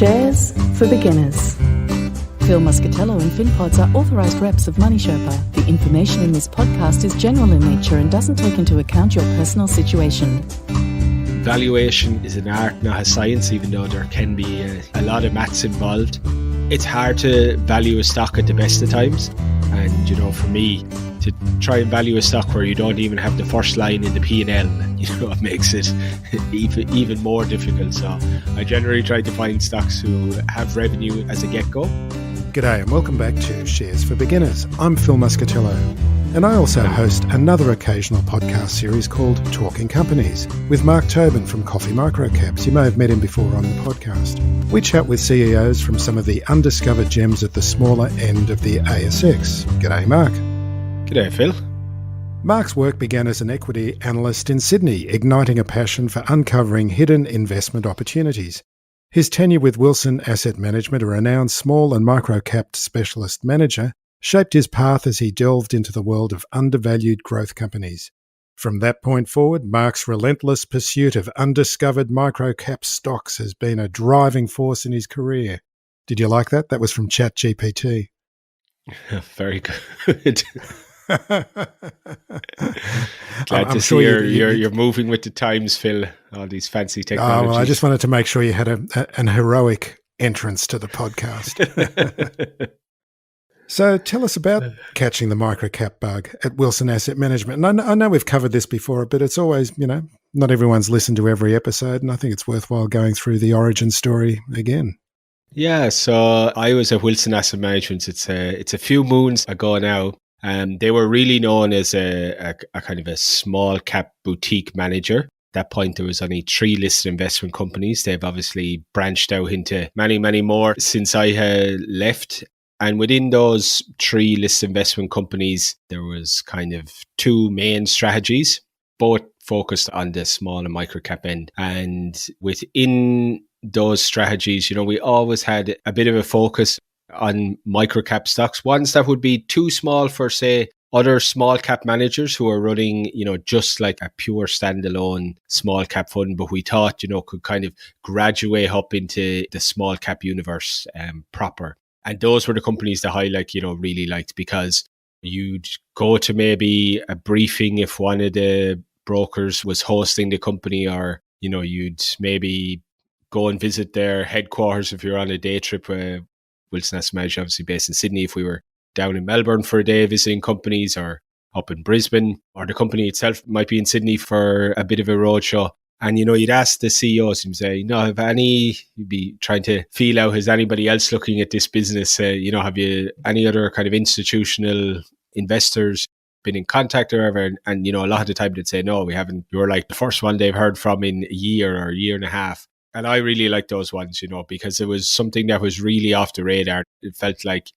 Shares for beginners. Phil Muscatello and Finpods are authorised reps of Money Sherpa. The information in this podcast is general in nature and doesn't take into account your personal situation. Valuation is an art, not a science, even though there can be a lot of maths involved. It's hard to value a stock at the best of times. And, for me, to try and value a stock where you don't even have the first line in the P&L, it makes it even more difficult. So I generally try to find stocks who have revenue as a get-go. G'day and welcome back to Shares for Beginners. I'm Phil Muscatello, and I also host another occasional podcast series called Talking Companies with Mark Tobin from Coffee Microcaps. You may have met him before on the podcast. We chat with CEOs from some of the undiscovered gems at the smaller end of the ASX. G'day, Mark. G'day, Phil. Mark's work began as an equity analyst in Sydney, igniting a passion for uncovering hidden investment opportunities. His tenure with Wilson Asset Management, a renowned small and microcap specialist manager, shaped his path as he delved into the world of undervalued growth companies. From that point forward, Mark's relentless pursuit of undiscovered microcap stocks has been a driving force in his career. Did you like that? That was from ChatGPT. Very good. Glad to see sure you're moving with the times, Phil. All these fancy technologies. Well, I just wanted to make sure you had an heroic entrance to the podcast. So tell us about catching the microcap bug at Wilson Asset Management. And I know we've covered this before, but it's always, not everyone's listened to every episode, and I think it's worthwhile going through the origin story again. Yeah, so I was at Wilson Asset Management. It's a few moons ago now. They were really known as a kind of a small cap boutique manager. At that point, there was only 3 listed investment companies. They've obviously branched out into many, many more since I had left. And within those 3 listed investment companies, there was kind of 2 main strategies, both focused on the small and microcap end. And within those strategies, we always had a bit of a focus on microcap stocks, ones that would be too small for, say, other small cap managers who are running, just like a pure standalone small cap fund, but we thought, could kind of graduate up into the small cap universe proper. And those were the companies that I really liked, because you'd go to maybe a briefing if one of the brokers was hosting the company, or, you'd maybe go and visit their headquarters if you're on a day trip. Wilson Asset Management, obviously based in Sydney, if we were down in Melbourne for a day visiting companies, or up in Brisbane, or the company itself might be in Sydney for a bit of a roadshow. And, you'd ask the CEOs and say, you'd be trying to feel out, is anybody else looking at this business? Have you any other kind of institutional investors been in contact or whatever? And, a lot of the time they'd say, no, we haven't. You were like the first one they've heard from in a year or a year and a half. And I really liked those ones, because it was something that was really off the radar. It felt like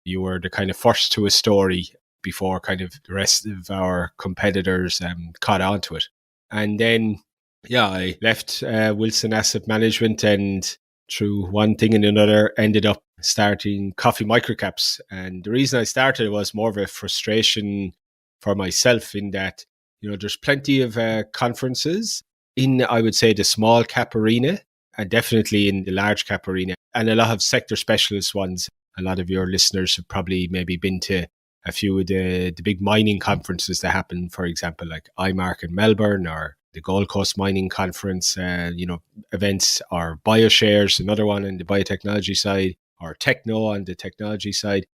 you were the kind of first to a story before kind of the rest of our competitors caught on to it. And then, I left Wilson Asset Management, and through one thing and another ended up starting Coffee Microcaps. And the reason I started was more of a frustration for myself in that, there's plenty of conferences in, I would say, the small cap arena, and definitely in the large cap arena, and a lot of sector specialist ones. A lot of your listeners have probably maybe been to a few of the big mining conferences that happen, for example, like IMARC in Melbourne, or the Gold Coast Mining Conference, events, or BioShares, another one on the biotechnology side, or Techno on the technology side.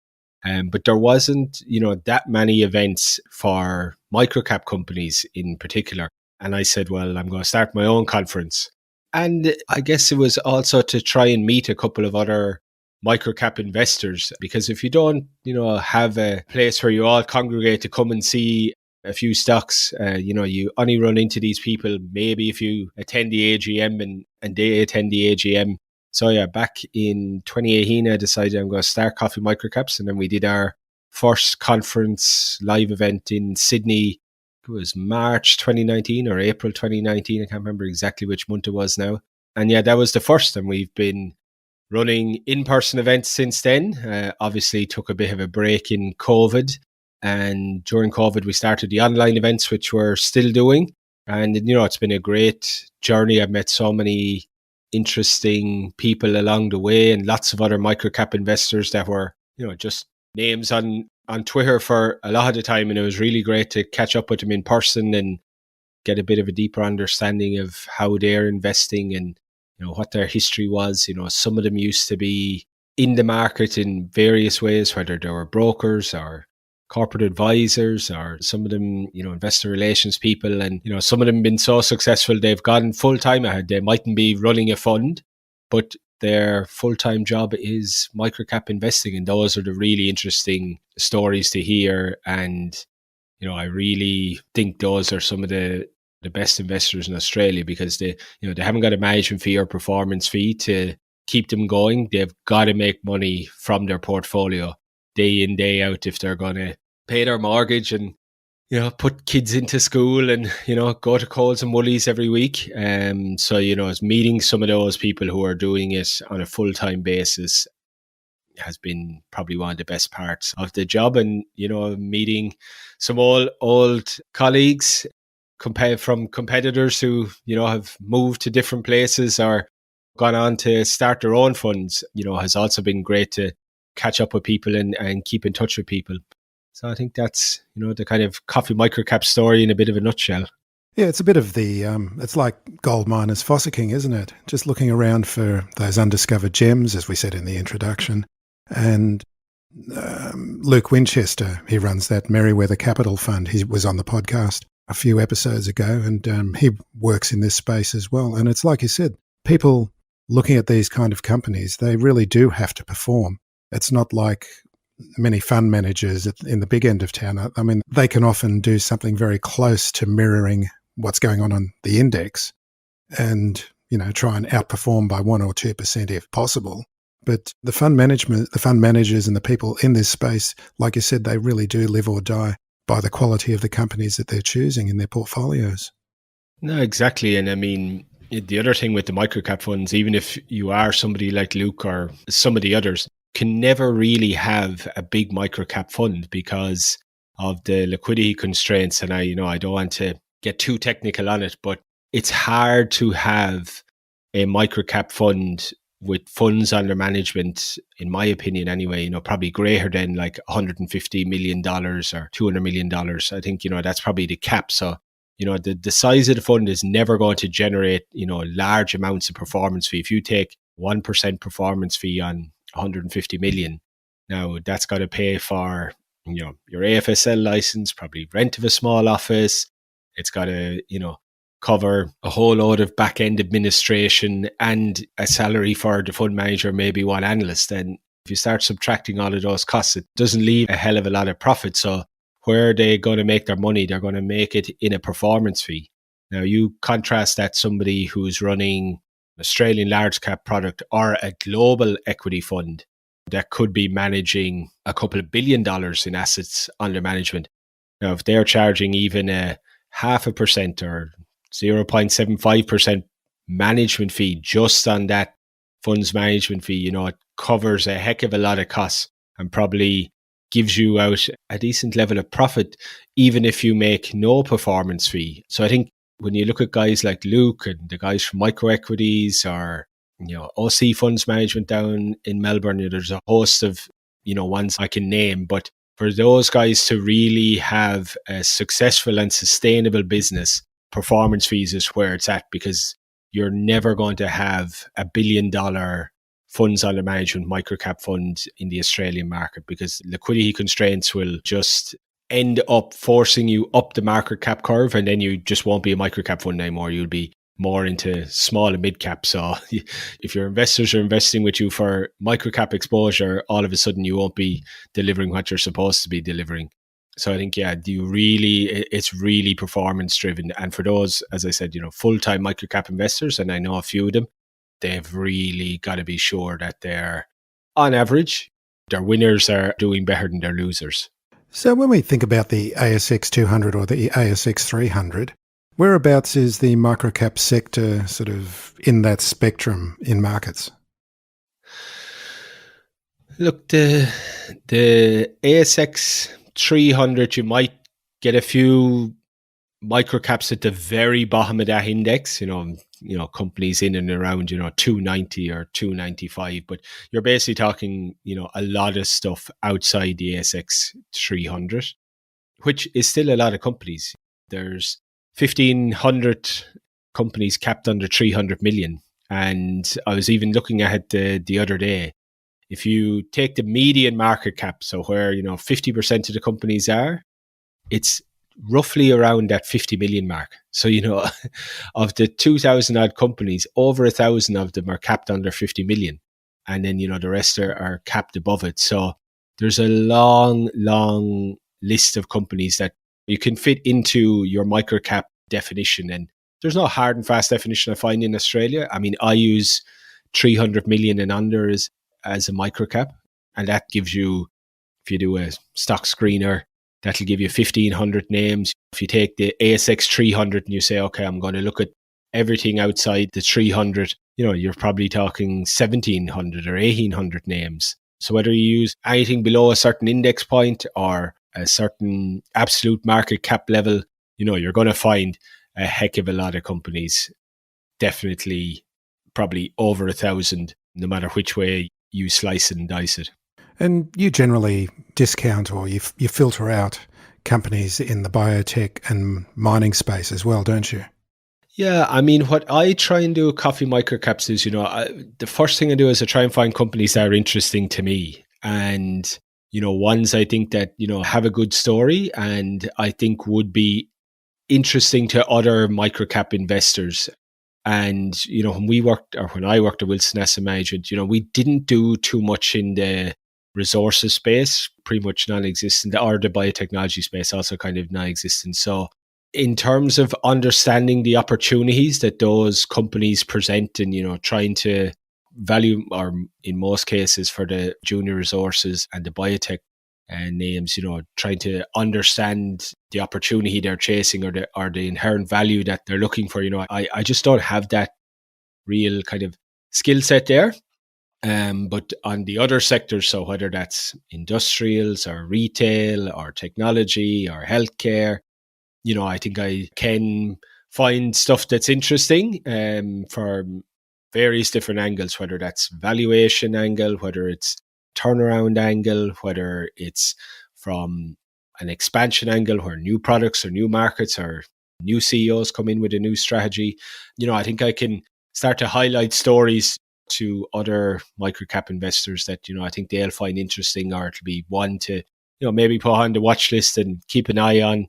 But there wasn't, that many events for microcap companies in particular. And I said, well, I'm going to start my own conference. And I guess it was also to try and meet a couple of other microcap investors, because if you don't, have a place where you all congregate to come and see a few stocks, you only run into these people maybe if you attend the AGM and they attend the AGM. So back in 2018, I decided I'm going to start Coffee Microcaps. And then we did our first conference live event in Sydney. It was March 2019 or April 2019. I can't remember exactly which month it was now. And that was the first. And we've been running in-person events since then. Obviously took a bit of a break in COVID. And during COVID, we started the online events, which we're still doing. And, it's been a great journey. I've met so many interesting people along the way, and lots of other microcap investors that were, just names on Twitter for a lot of the time. And it was really great to catch up with them in person and get a bit of a deeper understanding of how they're investing and, what their history was. Some of them used to be in the market in various ways, whether they were brokers or corporate advisors, or some of them, investor relations people. And, some of them have been so successful, they've gone full time ahead. They mightn't be running a fund, but their full-time job is microcap investing. And those are the really interesting stories to hear. And, I really think those are some of the best investors in Australia, because they haven't got a management fee or performance fee to keep them going. They've got to make money from their portfolio day in, day out if they're going to pay their mortgage and, put kids into school and, go to Coles and Woolies every week. So, it's meeting some of those people who are doing it on a full-time basis has been probably one of the best parts of the job. And, meeting some old colleagues from competitors who, have moved to different places or gone on to start their own funds, has also been great to catch up with people and keep in touch with people. So I think that's, the kind of Coffee Microcap story in a bit of a nutshell. Yeah, it's a bit of the, it's like gold miners fossicking, isn't it? Just looking around for those undiscovered gems, as we said in the introduction. And Luke Winchester, he runs that Merewether Capital fund. He was on the podcast a few episodes ago, and he works in this space as well. And it's like you said, people looking at these kind of companies, they really do have to perform. It's not like many fund managers in the big end of town. I mean, they can often do something very close to mirroring what's going on the index and, try and outperform by 1 or 2% if possible. But the fund managers and the people in this space, like you said, they really do live or die by the quality of the companies that they're choosing in their portfolios. No, exactly. And I mean, the other thing with the microcap funds, even if you are somebody like Luke or some of the others, can never really have a big microcap fund because of the liquidity constraints. And I don't want to get too technical on it, but it's hard to have a microcap fund with funds under management, in my opinion anyway, probably greater than like $150 million or $200 million. I think, that's probably the cap. So, the size of the fund is never going to generate, large amounts of performance fee. If you take 1% performance fee on 150 million, now that's got to pay for, your AFSL license, probably rent of a small office. It's got to, cover a whole load of back-end administration and a salary for the fund manager, maybe one analyst. And if you start subtracting all of those costs, it doesn't leave a hell of a lot of profit. So where are they going to make their money? They're going to make it in a performance fee. Now you contrast that somebody who's running an Australian large cap product or a global equity fund that could be managing a couple of $1 billion in assets under management. Now, if they're charging even a 0.5% or 0.75% management fee just on that funds management fee, it covers a heck of a lot of costs and probably gives you out a decent level of profit, even if you make no performance fee. So I think when you look at guys like Luke and the guys from microequities or, OC funds management down in Melbourne, there's a host of, ones I can name, but for those guys to really have a successful and sustainable business, performance fees is where it's at, because you're never going to have $1 billion funds under management microcap fund in the Australian market, because liquidity constraints will just end up forcing you up the market cap curve, and then you just won't be a microcap fund anymore. You'll be more into small and mid cap. So if your investors are investing with you for microcap exposure, all of a sudden you won't be delivering what you're supposed to be delivering. So I think, it's really performance driven. And for those, as I said, full-time microcap investors, and I know a few of them, they've really got to be sure that they're, on average, their winners are doing better than their losers. So when we think about the ASX 200 or the ASX 300, whereabouts is the microcap sector sort of in that spectrum in markets? Look, the ASX 300, you might get a few microcaps at the very bottom of that index, companies in and around, 290 or 295, but you're basically talking, a lot of stuff outside the ASX 300, which is still a lot of companies. There's 1,500 companies capped under 300 million. And I was even looking at it the other day. If you take the median market cap, so where, 50% of the companies are, it's roughly around that 50 million mark. So, of the 2,000 odd companies, over 1,000 of them are capped under 50 million. And then, the rest are capped above it. So there's a long, long list of companies that you can fit into your microcap definition. And there's no hard and fast definition I find in Australia. I mean, I use 300 million and under as a microcap. And that gives you, if you do a stock screener, that'll give you 1,500 names. If you take the ASX 300 and you say, okay, I'm going to look at everything outside the 300, you're probably talking 1,700 or 1,800 names. So whether you use anything below a certain index point or a certain absolute market cap level, you're going to find a heck of a lot of companies, definitely probably over 1,000, no matter which way you slice it and dice it. And you generally discount or you filter out companies in the biotech and mining space as well, don't you? Yeah, I mean, what I try and do at Coffee Microcaps is, the first thing I do is I try and find companies that are interesting to me. And, ones I think that, have a good story and I think would be interesting to other microcap investors. And, when I worked at Wilson Asset Management, we didn't do too much in the resources space, pretty much non-existent, or the biotechnology space, also kind of non-existent. So in terms of understanding the opportunities that those companies present and, trying to value, or in most cases for the junior resources and the biotech names, trying to understand the opportunity they're chasing or the inherent value that they're looking for, I just don't have that real kind of skill set there. But on the other sectors, so whether that's industrials or retail or technology or healthcare, I think I can find stuff that's interesting from various different angles, whether that's valuation angle, whether it's turnaround angle, whether it's from an expansion angle where new products or new markets or new CEOs come in with a new strategy. I think I can start to highlight stories to other microcap investors that, I think they'll find interesting, or it'll be one to, maybe put on the watch list and keep an eye on.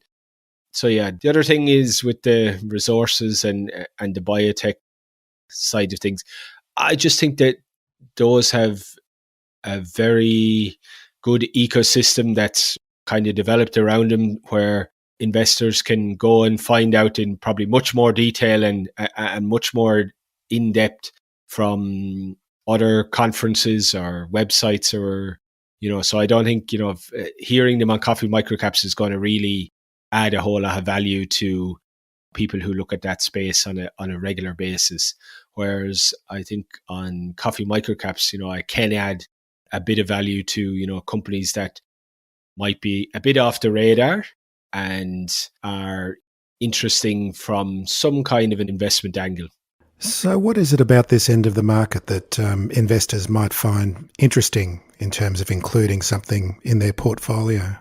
So yeah, the other thing is with the resources and the biotech side of things, I just think that those have a very good ecosystem that's kind of developed around them, where investors can go and find out in probably much more detail and much more in depth from other conferences or websites, or so I don't think hearing them on Coffee Microcaps is going to really add a whole lot of value to people who look at that space on a regular basis. Whereas I think on Coffee Microcaps, I can add a bit of value to companies that might be a bit off the radar and are interesting from some kind of an investment angle. So what is it about this end of the market that investors might find interesting in terms of including something in their portfolio?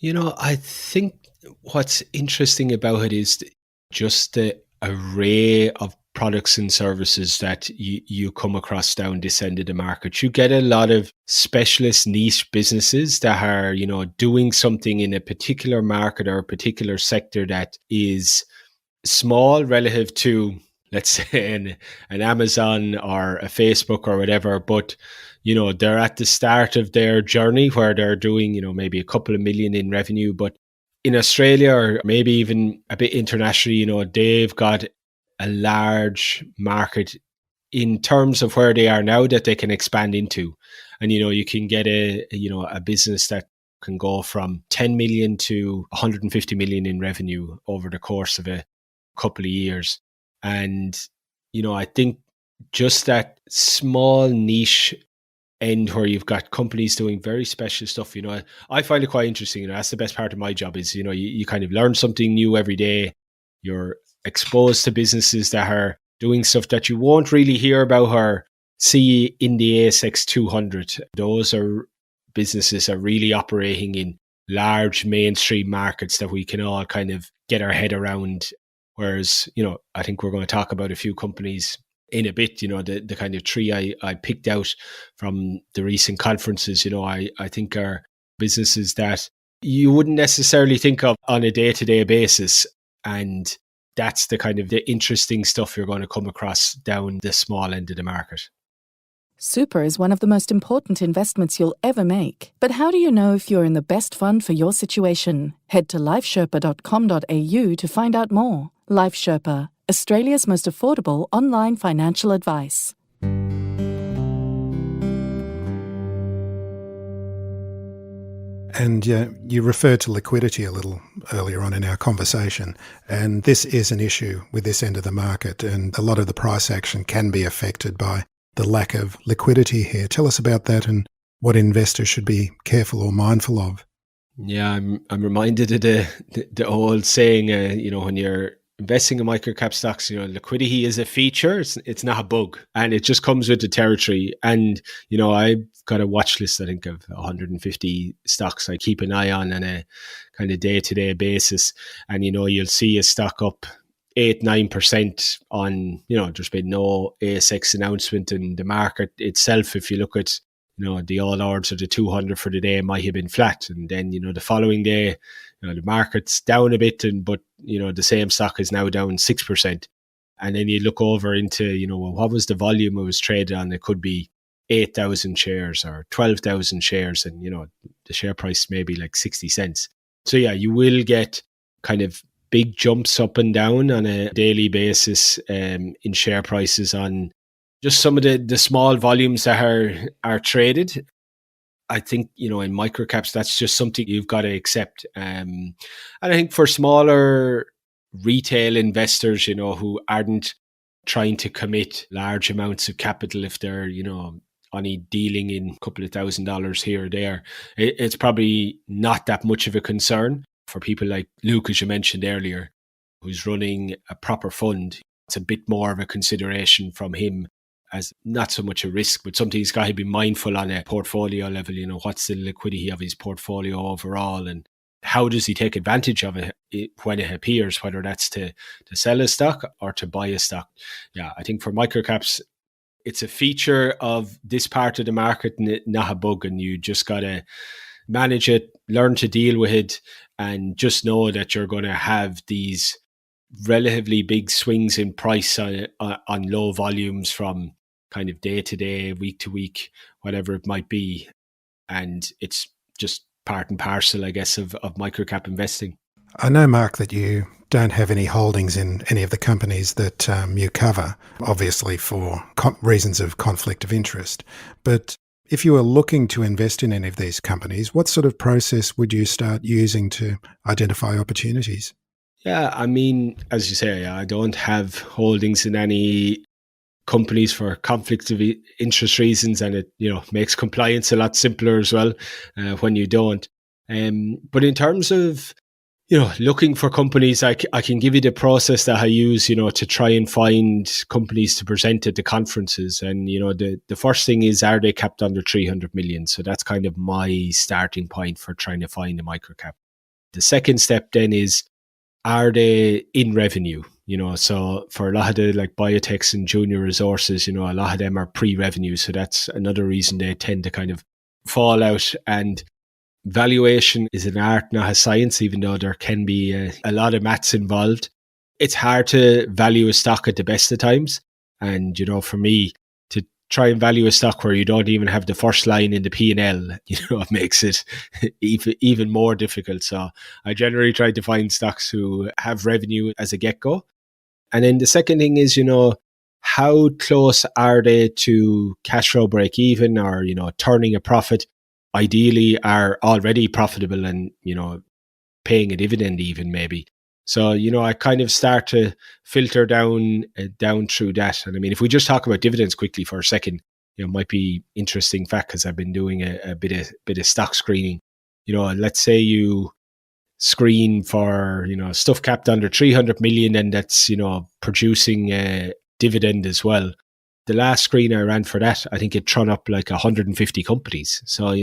I think what's interesting about it is just the array of products and services that you come across down this end of the market. You get a lot of specialist niche businesses that are, doing something in a particular market or a particular sector that is small relative to, let's say, an Amazon or a Facebook or whatever, but they're at the start of their journey where they're doing maybe a couple of million in revenue. But in Australia, or maybe even a bit internationally, they've got a large market in terms of where they are now that they can expand into. And you can get a business that can go from 10 million to 150 million in revenue over the course of a couple of years. And, I think just that small niche end where you've got companies doing very special stuff, I find it quite interesting. That's the best part of my job is, you kind of learn something new every day. You're exposed to businesses that are doing stuff that you won't really hear about or see in the ASX 200. Those are businesses are really operating in large mainstream markets that we can all kind of get our head around. Whereas, I think we're going to talk about a few companies in a bit, the kind of three I picked out from the recent conferences, I think are businesses that you wouldn't necessarily think of on a day-to-day basis. And that's the kind of the interesting stuff you're going to come across down the small end of the market. Super is one of the most important investments you'll ever make. But how do you know if you're in the best fund for your situation? Head to lifesherpa.com.au to find out more. Life Sherpa, Australia's most affordable online financial advice. And you referred to liquidity a little earlier on in our conversation, and this is an issue with this end of the market, and a lot of the price action can be affected by the lack of liquidity here. Tell us about that and what investors should be careful or mindful of. Yeah, I'm reminded of the old saying, when you're investing in microcap stocks, liquidity is a feature. It's not a bug, and it just comes with the territory. And I've got a watch list, I think, of 150 stocks I keep an eye on a kind of day-to-day basis. And you'll see a stock up 8-9% on, there's been no ASX announcement, in the market itself. If you look at the all odds of the 200 for the day might have been flat, and then the following day the market's down a bit, but the same stock is now down 6%. And then you look over into what was the volume it was traded on? It could be 8,000 shares or 12,000 shares, and the share price may be like 60 cents. So yeah, you will get kind of big jumps up and down on a daily basis in share prices on just some of the small volumes that are traded. I think, in microcaps, that's just something you've got to accept. And I think for smaller retail investors, who aren't trying to commit large amounts of capital, if they're, only dealing in a couple of $1,000s here or there, it's probably not that much of a concern. For people like Luke, as you mentioned earlier, who's running a proper fund, it's a bit more of a consideration from him, as not so much a risk, but something he's got to be mindful on a portfolio level. What's the liquidity of his portfolio overall, and how does he take advantage of it when it appears, whether that's to sell a stock or to buy a stock. Yeah, I think for microcaps, it's a feature of this part of the market, not a bug, and you just got to manage it, learn to deal with it, and just know that you're going to have these relatively big swings in price on low volumes from kind of day to day, week to week, whatever it might be. And it's just part and parcel, I guess, of microcap investing. I know, Mark, that you don't have any holdings in any of the companies that you cover, obviously for reasons of conflict of interest. But if you were looking to invest in any of these companies, what sort of process would you start using to identify opportunities? Yeah, I mean, as you say, I don't have holdings in any companies for conflict of interest reasons, and it makes compliance a lot simpler as well when you don't. But in terms of looking for companies, I can give you the process that I use to try and find companies to present at the conferences. And the first thing is, are they capped under 300 million? So that's kind of my starting point for trying to find a microcap. The second step then is, are they in revenue? So for a lot of the like biotechs and junior resources, a lot of them are pre-revenue. So that's another reason they tend to kind of fall out. And valuation is an art, not a science, even though there can be a lot of maths involved. It's hard to value a stock at the best of times. And, for me, to try and value a stock where you don't even have the first line in the P&L, it makes it even more difficult. So I generally try to find stocks who have revenue as a get-go. And then the second thing is, how close are they to cash flow break even, or, turning a profit? Ideally are already profitable and, paying a dividend even maybe. So, I kind of start to filter down through that. And I mean, if we just talk about dividends quickly for a second, it might be interesting fact, because I've been doing a bit of stock screening. Let's say you screen for, stuff capped under 300 million and that's, producing dividend as well. The last screen I ran for that, I think it thrown up like 150 companies. So,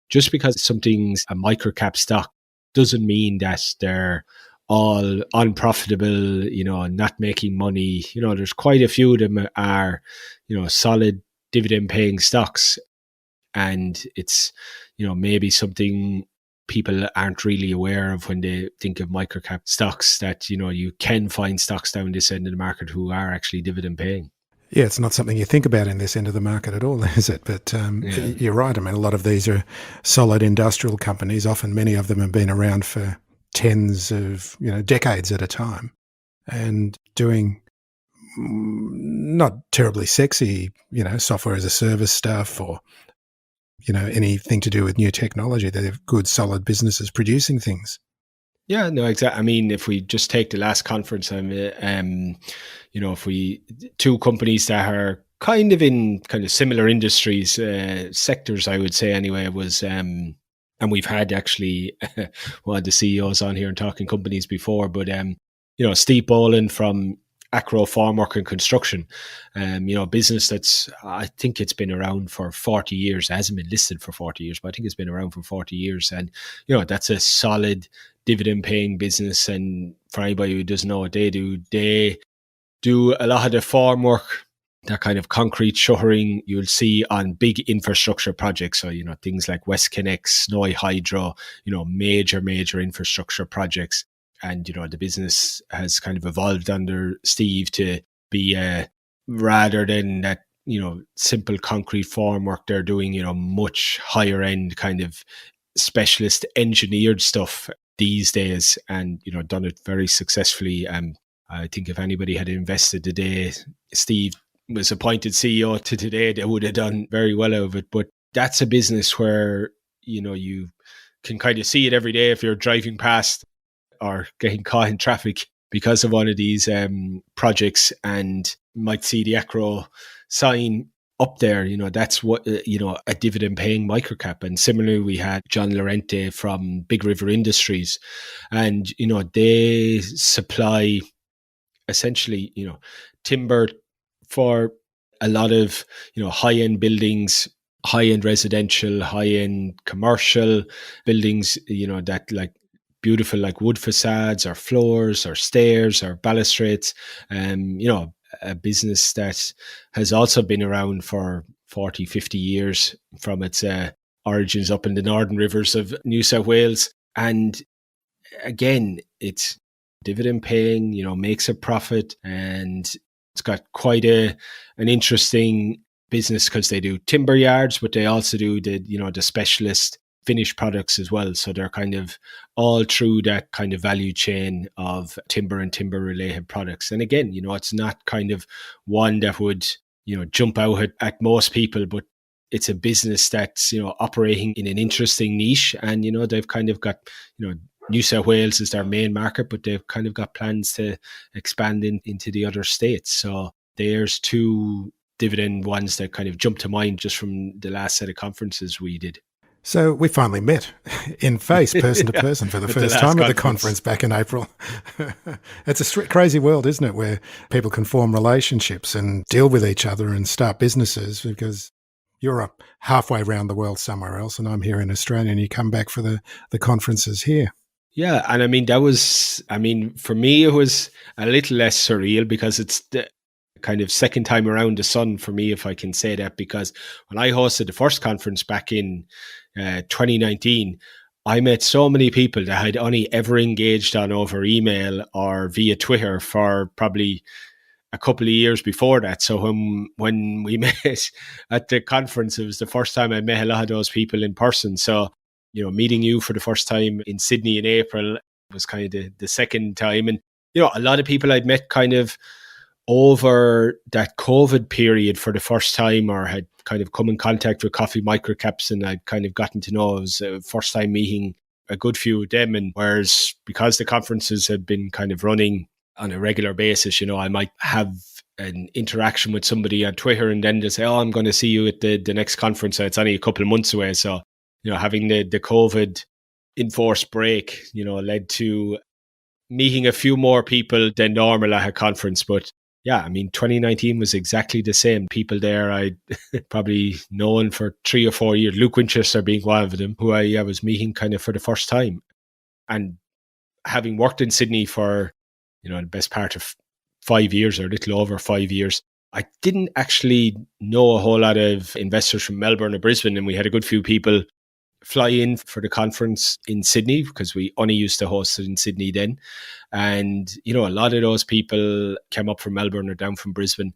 just because something's a microcap stock doesn't mean that they're all unprofitable, not making money. There's quite a few of them are, solid dividend paying stocks. And it's, maybe something people aren't really aware of when they think of microcap stocks, that, you can find stocks down this end of the market who are actually dividend paying. Yeah, it's not something you think about in this end of the market at all, is it? But You're right. I mean, a lot of these are solid industrial companies. Often many of them have been around for tens of, decades at a time and doing not terribly sexy, software as a service stuff or, anything to do with new technology. They're good, solid businesses producing things. Yeah, no, exactly. I mean, if we just take the last conference, if we two companies that are kind of in kind of similar industries, sectors, I would say anyway, was, and we've had actually one of the CEOs on here and talking companies before, but, Steve Boland from Acro Formwork and Construction, business that's, I think it's been around for 40 years. It hasn't been listed for 40 years, but I think it's been around for 40 years. And, that's a solid dividend paying business. And for anybody who doesn't know what they do a lot of the formwork, that kind of concrete shuttering you'll see on big infrastructure projects. So, things like WestConnex, Snowy Hydro, major infrastructure projects. And, the business has kind of evolved under Steve to be, rather than that, simple concrete formwork, they're doing, much higher end kind of specialist engineered stuff these days, and, done it very successfully. I think if anybody had invested the day Steve was appointed CEO to today, they would have done very well out of it. But that's a business where, you can kind of see it every day if you're driving past or getting caught in traffic because of one of these projects, and might see the Acro sign up there. That's what, a dividend paying microcap. And similarly, we had John Lorente from Big River Industries, and, they supply essentially, timber for a lot of, high-end buildings, high-end residential, high-end commercial buildings, that like beautiful, like wood facades or floors or stairs or balustrades. A business that has also been around for 40, 50 years from its origins up in the northern rivers of New South Wales. And again, it's dividend paying, makes a profit, and it's got quite an interesting business because they do timber yards, but they also do the specialist finished products as well. So they're kind of all through that kind of value chain of timber and timber related products. And again, it's not kind of one that would, jump out at most people, but it's a business that's, operating in an interesting niche. And, they've kind of got, New South Wales is their main market, but they've kind of got plans to expand into the other states. So there's two dividend ones that kind of jump to mind just from the last set of conferences we did. So we finally met in face, person to person, for the first time at the conference back in April. It's a crazy world, isn't it, where people can form relationships and deal with each other and start businesses, because you're up halfway around the world somewhere else and I'm here in Australia, and you come back for the conferences here. Yeah, and I mean, for me, it was a little less surreal because it's the kind of second time around the sun for me, if I can say that, because when I hosted the first conference back in 2019, I met so many people that I'd only ever engaged on over email or via Twitter for probably a couple of years before that. So when we met at the conference, it was the first time I met a lot of those people in person. So, meeting you for the first time in Sydney in April was kind of the second time. And, a lot of people I'd met kind of over that COVID period for the first time, or had kind of come in contact with Coffee Microcaps, and I'd kind of gotten to know. It was a first time meeting a good few of them. And whereas because the conferences had been kind of running on a regular basis, I might have an interaction with somebody on Twitter and then they say, oh, I'm going to see you at the next conference. So it's only a couple of months away. So, having the COVID enforced break, led to meeting a few more people than normal at a conference. But yeah, I mean, 2019 was exactly the same. People there I'd probably known for 3 or 4 years, Luke Winchester being one of them, who I was meeting kind of for the first time. And having worked in Sydney for, the best part of 5 years or a little over 5 years, I didn't actually know a whole lot of investors from Melbourne or Brisbane. And we had a good few people fly in for the conference in Sydney because we only used to host it in Sydney then. And, a lot of those people came up from Melbourne or down from Brisbane.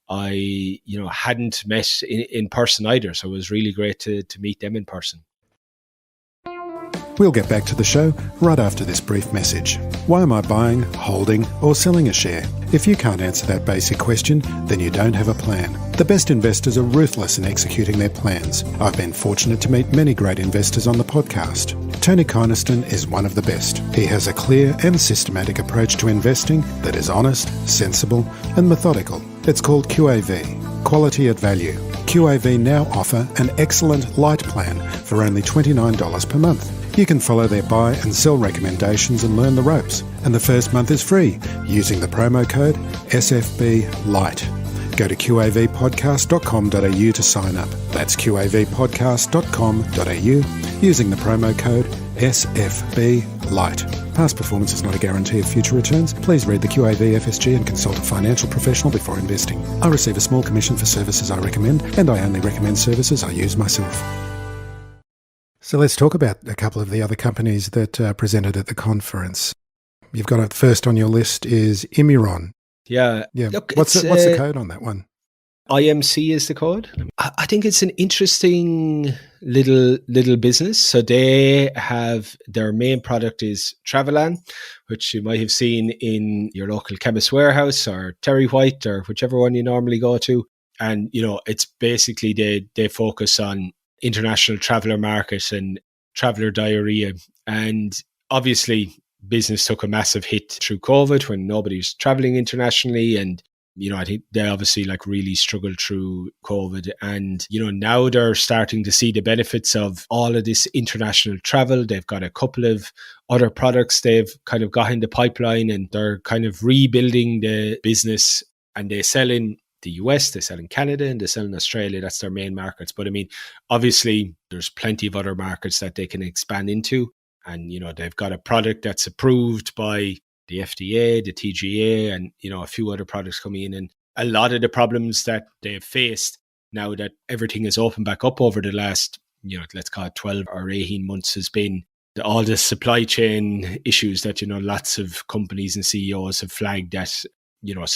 I, hadn't met in person either. So it was really great to meet them in person. We'll get back to the show right after this brief message. Why am I buying, holding, or selling a share? If you can't answer that basic question, then you don't have a plan. The best investors are ruthless in executing their plans. I've been fortunate to meet many great investors on the podcast. Tony Kynaston is one of the best. He has a clear and systematic approach to investing that is honest, sensible, and methodical. It's called QAV, Quality at Value. QAV now offer an excellent light plan for only $29 per month. You can follow their buy and sell recommendations and learn the ropes. And the first month is free using the promo code SFBLIGHT. Go to qavpodcast.com.au to sign up. That's qavpodcast.com.au using the promo code SFBLIGHT. Past performance is not a guarantee of future returns. Please read the QAV FSG and consult a financial professional before investing. I receive a small commission for services I recommend, and I only recommend services I use myself. So let's talk about a couple of the other companies that presented at the conference. You've got it first on your list is Immuron. Yeah. Look, what's the code on that one? IMC is the code. I think it's an interesting little business. So they have, their main product is Travelan, which you might have seen in your local Chemist Warehouse or Terry White or whichever one you normally go to. And, it's basically they focus on international traveller market and traveller diarrhea. And obviously business took a massive hit through COVID when nobody was travelling internationally. And, I think they obviously really struggled through COVID. And, now they're starting to see the benefits of all of this international travel. They've got a couple of other products they've kind of got in the pipeline, and they're kind of rebuilding the business, and they sell in the US, they sell in Canada, and they sell in Australia. That's their main markets. But I mean, obviously there's plenty of other markets that they can expand into. And, they've got a product that's approved by the FDA, the TGA, and, a few other products coming in. And a lot of the problems that they've faced now that everything is opened back up over the last, let's call it 12 or 18 months has been all the supply chain issues that, lots of companies and CEOs have flagged that, so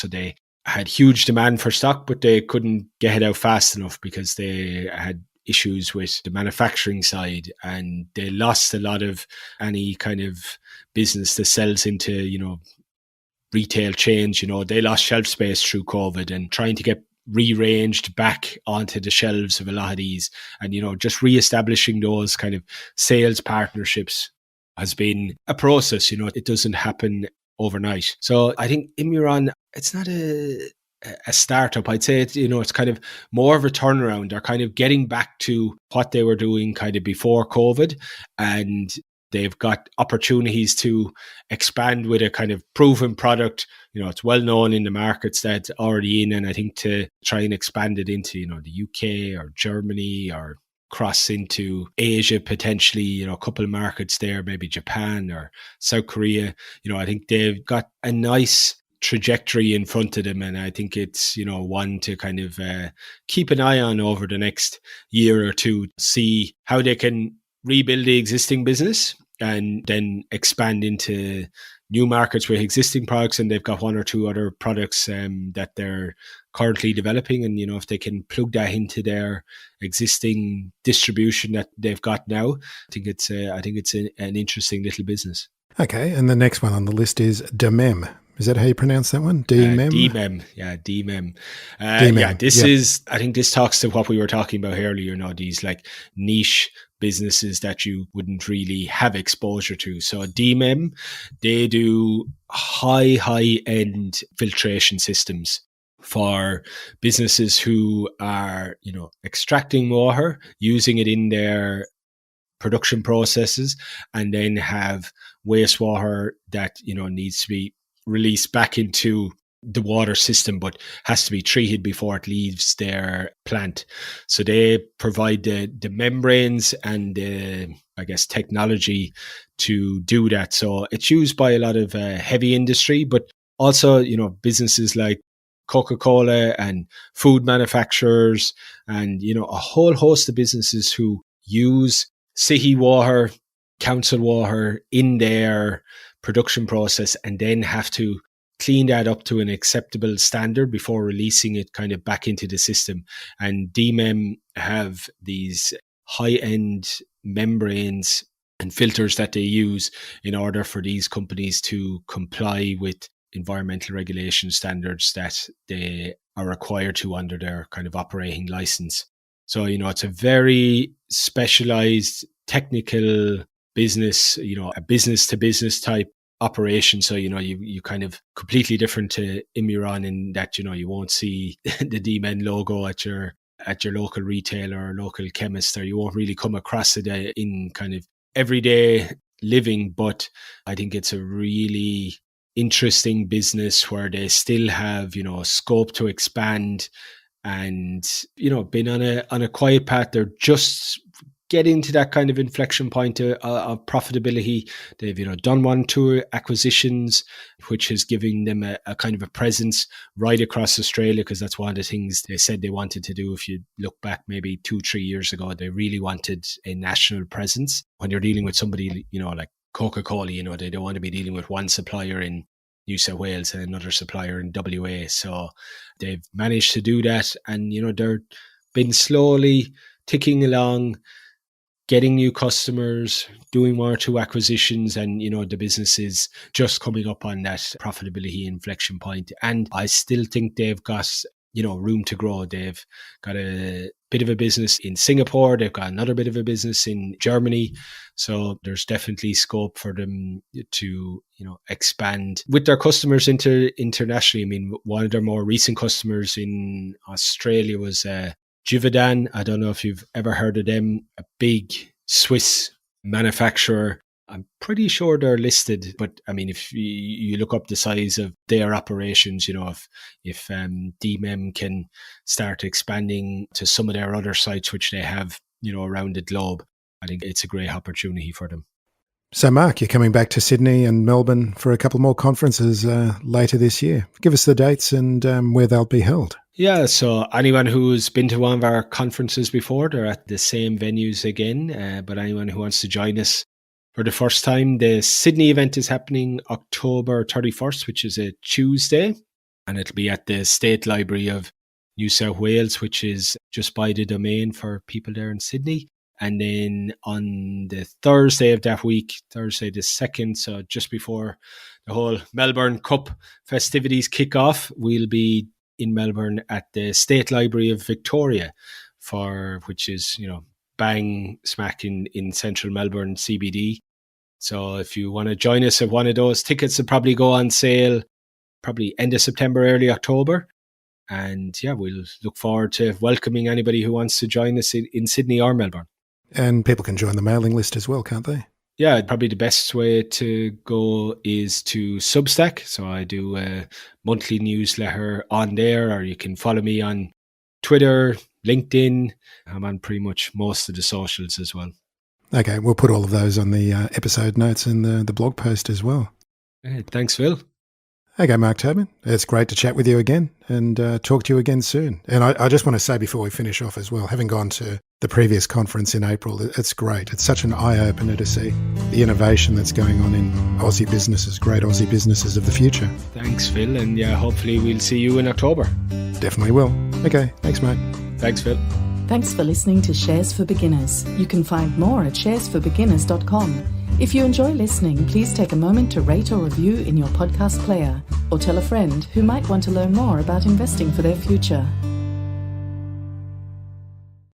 they had huge demand for stock, but they couldn't get it out fast enough because they had issues with the manufacturing side, and they lost a lot of any kind of business that sells into, retail chains. They lost shelf space through COVID, and trying to get rearranged back onto the shelves of a lot of these, and, just reestablishing those kind of sales partnerships has been a process. It doesn't happen overnight. So I think Immuron, it's not a startup. I'd say it's kind of more of a turnaround. They're kind of getting back to what they were doing kind of before COVID, and they've got opportunities to expand with a kind of proven product. It's well known in the markets that's already in, and I think to try and expand it into, the UK or Germany or cross into Asia, potentially, a couple of markets there, maybe Japan or South Korea. I think they've got a nice trajectory in front of them, and I think it's one to kind of keep an eye on over the next year or two, see how they can rebuild the existing business and then expand into new markets with existing products. And they've got one or two other products that they're currently developing, and if they can plug that into their existing distribution that they've got now, I think it's an interesting little business. Okay, and the next one on the list is De.mem. Is that how you pronounce that one? De.mem? De.mem, yeah, De.mem. De.mem. Is, I think this talks to what we were talking about earlier, these niche businesses that you wouldn't really have exposure to. So De.mem, they do high-end filtration systems for businesses who are, extracting water, using it in their production processes, and then have wastewater that, needs to be released back into the water system, but has to be treated before it leaves their plant. So they provide the membranes and the, I guess, technology to do that. So it's used by a lot of heavy industry, but also, you know, businesses like Coca-Cola and food manufacturers and, you know, a whole host of businesses who use city water, council water in their production process and then have to clean that up to an acceptable standard before releasing it kind of back into the system. And De.mem have these high-end membranes and filters that they use in order for these companies to comply with environmental regulation standards that they are required to under their kind of operating license. So, you know, it's a very specialized technical business, you know, a business to business type operation. So, you know, you kind of completely different to Immuron in that, you know, you won't see the De.mem logo at your local retailer or local chemist, or you won't really come across it in kind of everyday living. But I think it's a really interesting business where they still have, you know, scope to expand and, you know, been on a quiet path. They're just getting to that kind of inflection point of profitability. They've, you know, done 1-2 acquisitions, which is giving them a kind of a presence right across Australia, because that's one of the things they said they wanted to do. If you look back maybe 2-3 years ago, they really wanted a national presence. When you're dealing with somebody, you know, like Coca-Cola, you know, they don't want to be dealing with one supplier in New South Wales and another supplier in WA. So they've managed to do that, and, you know, they're been slowly ticking along, getting new customers, doing 1 or 2 acquisitions, and, you know, the business is just coming up on that profitability inflection point. And I still think they've got, you know, room to grow. They've got a bit of a business in Singapore. They've got another bit of a business in Germany. So there's definitely scope for them to, you know, expand with their customers internationally. I mean, one of their more recent customers in Australia was Givaudan. I don't know if you've ever heard of them, a big Swiss manufacturer. I'm pretty sure they're listed, but I mean, if you look up the size of their operations, you know, if De.mem can start expanding to some of their other sites, which they have, you know, around the globe, I think it's a great opportunity for them. So, Mark, you're coming back to Sydney and Melbourne for a couple more conferences later this year. Give us the dates and where they'll be held. Yeah, so anyone who's been to one of our conferences before, they're at the same venues again. But anyone who wants to join us for the first time, the Sydney event is happening October 31st, which is a Tuesday. And it'll be at the State Library of New South Wales, which is just by the Domain for people there in Sydney. And then on the Thursday of that week, Thursday the 2nd, so just before the whole Melbourne Cup festivities kick off, we'll be in Melbourne at the State Library of Victoria, which is, you know, bang smack in central Melbourne CBD. So if you want to join us at one of those, tickets will probably go on sale probably end of September, early October. And yeah, we'll look forward to welcoming anybody who wants to join us in Sydney or Melbourne. And people can join the mailing list as well, can't they? Yeah, probably the best way to go is to Substack. So I do a monthly newsletter on there, or you can follow me on Twitter, LinkedIn. I'm on pretty much most of the socials as well. Okay, we'll put all of those on the episode notes and the blog post as well. Hey, thanks, Phil. Okay, Mark Tobin, it's great to chat with you again and talk to you again soon. And I just want to say before we finish off as well, having gone to the previous conference in April, it's great. It's such an eye-opener to see the innovation that's going on in Aussie businesses, great Aussie businesses of the future. Thanks, Phil. And yeah, hopefully we'll see you in October. Definitely will. Okay, thanks, mate. Thanks, Phil. Thanks for listening to Shares for Beginners. You can find more at sharesforbeginners.com. If you enjoy listening, please take a moment to rate or review in your podcast player, or tell a friend who might want to learn more about investing for their future.